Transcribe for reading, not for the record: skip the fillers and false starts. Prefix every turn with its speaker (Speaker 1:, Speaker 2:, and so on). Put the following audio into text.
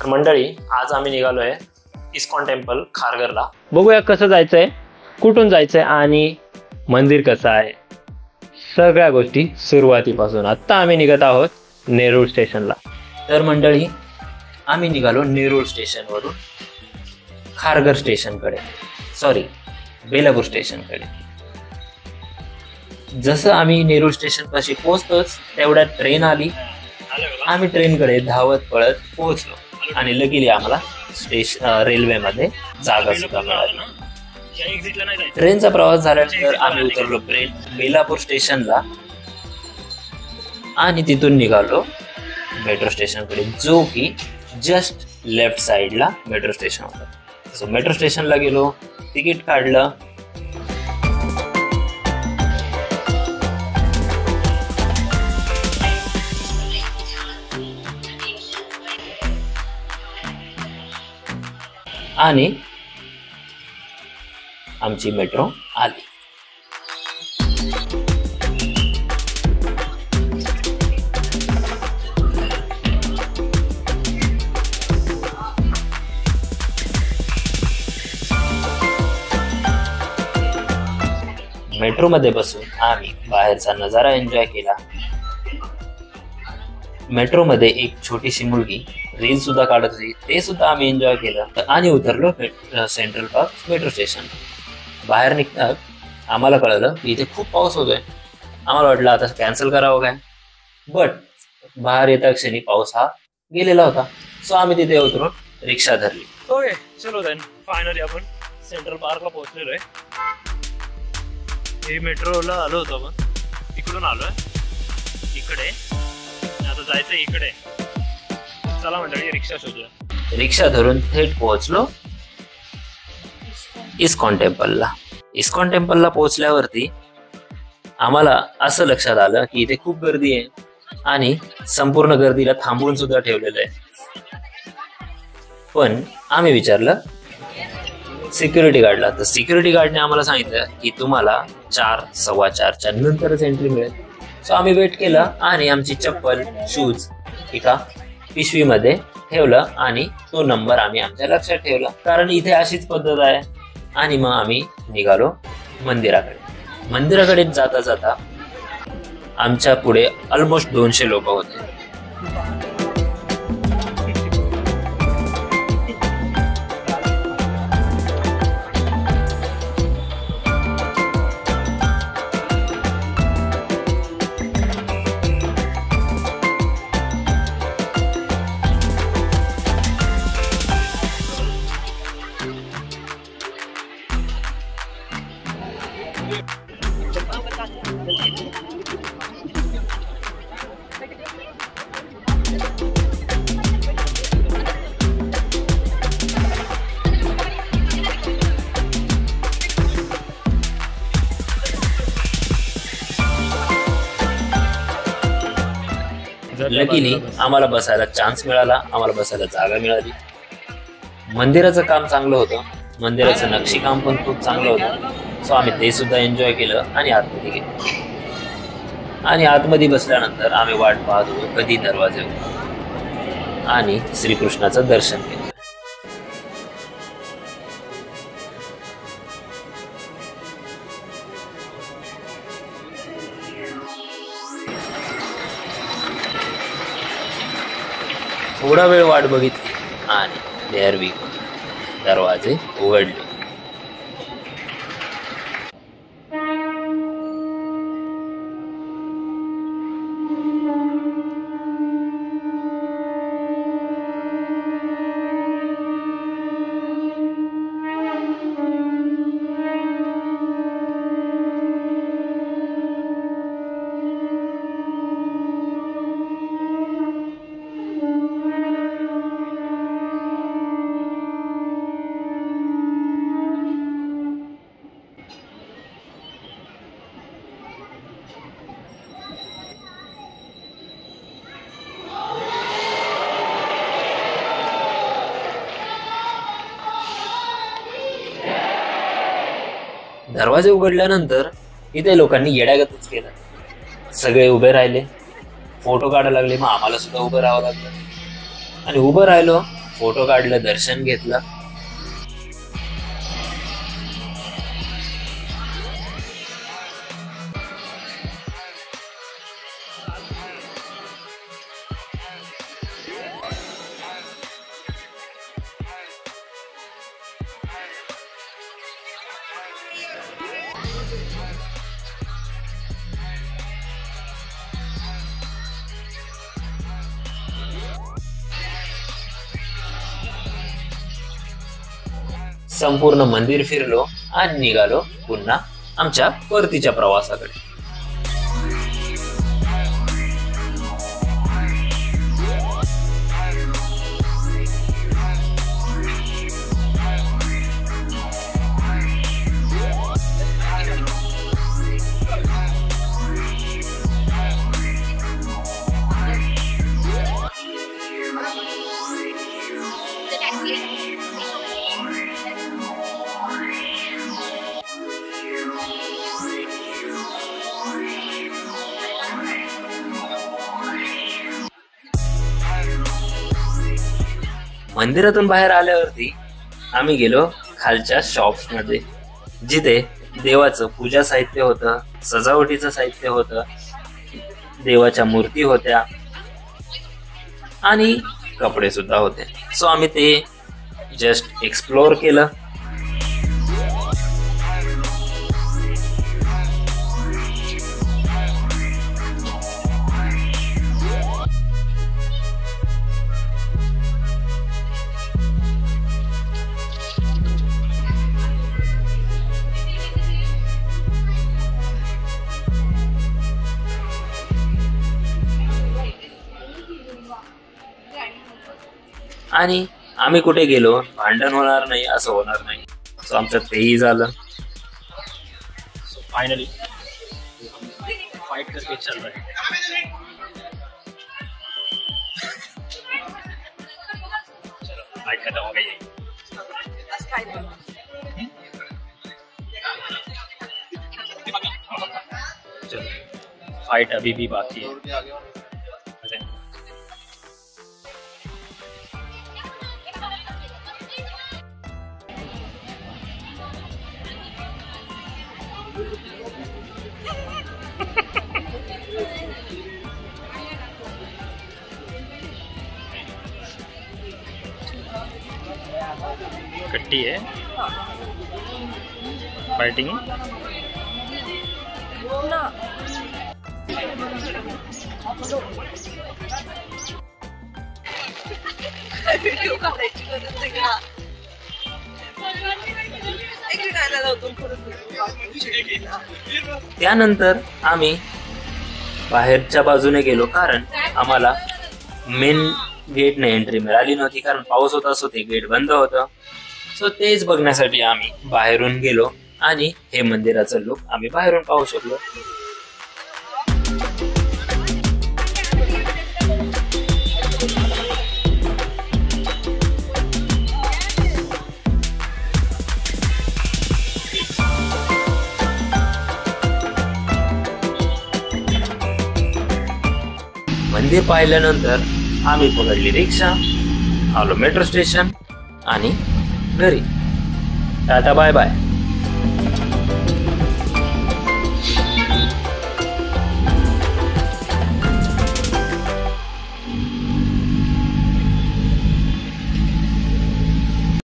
Speaker 1: तर मंडळी, आज आम्ही निघालोय इस्कॉन टेम्पल खारघरला. बघूया कसं जायचंय, कुठून जायचंय आणि मंदिर कसं आहे, सगळ्या गोष्टी सुरुवातीपासून. आता आम्ही निघत आहोत नेरूळ स्टेशनला. तर मंडळी, आम्ही निघालो नेरूळ स्टेशनवरून खारघर स्टेशनकडे, सॉरी बेलापूर स्टेशनकडे. जसं आम्ही नेरूळ स्टेशन पाशी पोहोचतोच तेवढ्यात ट्रेन आली. आम्ही ट्रेनकडे धावत पळत पोहोचलो आणि लकीली आम्हाला रेल्वेमध्ये जागा सुद्धा मिळाली. ट्रेनचा प्रवास झाल्यानंतर आम्ही उतरलो बेलापूर स्टेशनला आणि तिथून निघालो मेट्रो स्टेशनकडे, जो की जस्ट लेफ्ट साइडला मेट्रो स्टेशन होता. सो मेट्रो स्टेशनला गेलो, तिकीट काढलं. आणि आमची मेट्रो आली. मेट्रो मध्ये बसून आम्ही बाहेरचा नजारा एन्जॉय केला. मेट्रो मध्ये एक छोटीशी मुलगी रील सुद्धा काढत होती, ते सुद्धा आम्ही एन्जॉय केलं आणि उतरलो सेंट्रल पार्क मेट्रो स्टेशन. बाहेर निघतात आम्हाला कळलं की इथे खूप पाऊस होतोय. आम्हाला वाटलं आता कॅन्सल करावं काय, बट बाहेर येता क्षणी पाऊस हा गेलेला होता. सो आम्ही तिथे उतरून रिक्षा धरली. ओके, चलो देन फायनली आपण सेंट्रल पार्कला पोहोचलेलो आहे. हे मेट्रोला आलो होतो आपण, इकडून आलोय इकडे, आता जायचं इकडे. चला मंडळी, रिक्षा शोधूया. रिक्षा धरून थेट पोहोचलो इस्कॉन टेम्पलला. इस्कॉन टेम्पलला पोहोचल्यावरती आम्हाला असं लक्षात आलं की इथे खूप गर्दी आहे आणि संपूर्ण गर्दीला थांबवून सुद्धा ठेवलेलं आहे. पण आम्ही विचारलं सिक्युरिटी गार्डला, तर सिक्युरिटी गार्डने आम्हाला सांगितलं की तुम्हाला 4:15च्या नंतरच एंट्री मिळेल. सो आम्ही वेट केलं आणि आमची चप्पल, शूज एका पिशवीमध्ये ठेवलं आणि तो नंबर आम्ही आमच्या लक्षात ठेवला, कारण इथे अशीच पद्धत आहे. आणि मग आम्ही निघालो मंदिराकडे. मंदिराकडे जाता जाता आमच्या पुढे ऑलमोस्ट 200 लोक होते. लकीली आम्हाला बसायला चान्स मिळाला, आम्हाला बसायला जागा मिळाली. मंदिराचं काम चांगलं होतं, मंदिराचं नक्षीकाम पण खूप चांगलं होतं. सो आम्ही ते सुद्धा एन्जॉय केलं आणि आतमध्ये गेलो. आणि आतमध्ये बसल्यानंतर आम्ही वाट पाहत होतो कधी दरवाजे उघडतील आणि श्रीकृष्णाचं दर्शन केलं. थोडा वेळ वाट बघितली आणि देअर वी गो, दरवाजे उघडले. दरवाजे उघडल्यानंतर इथे लोकांनी येड्यागतच केलं. सगळे उभे राहिले, फोटो काढायला लागले. मग आम्हाला सुद्धा उभं राहावं लागलं आणि उभं राहिलो फोटो काढलं, दर्शन घेतलं. संपूर्ण मंदिर फिरलो आणि निघालो पुन्हा आमच्या परतीच्या प्रवासाकडे. मंदिरातून बाहेर आल्यावरती आम्ही गेलो खालच्या शॉप्स मध्ये, जिथे देवाचं पूजा साहित्य होतं, सजावटीचं साहित्य होतं, देवाच्या मूर्ती होत्या आणि कपडे सुद्धा होते. सो आम्ही ते जस्ट एक्सप्लोर केलं. आणि आम्ही कुठे गेलो, भांडण होणार नाही असं होणार नाही. सो आमचं तेही झालं.
Speaker 2: फाइनली फाइट करके चल रहा है. फाइट खत्म हो गई. चलो, फाइट अभी भी बाकी है. कट्टी है फाइटिंग
Speaker 3: ना. व्हिडिओ काढायची गरज आहे का?
Speaker 1: त्यानंतर आम्ही बाहेरच्या बाजूने गेलो, कारण आम्हाला मेन गेटने एंट्री मिळाली नव्हती, कारण पाऊस होता. सो ते गेट बंद होतं. सो तेच बघण्यासाठी आम्ही बाहेरून गेलो आणि हे मंदिराचं लुक आम्ही बाहेरून पाहू शकलो. मंदिर पाहिल्यानंतर आम्ही पकडली रिक्षा, आलो मेट्रो स्टेशन आणि घरी. Tata bye bye.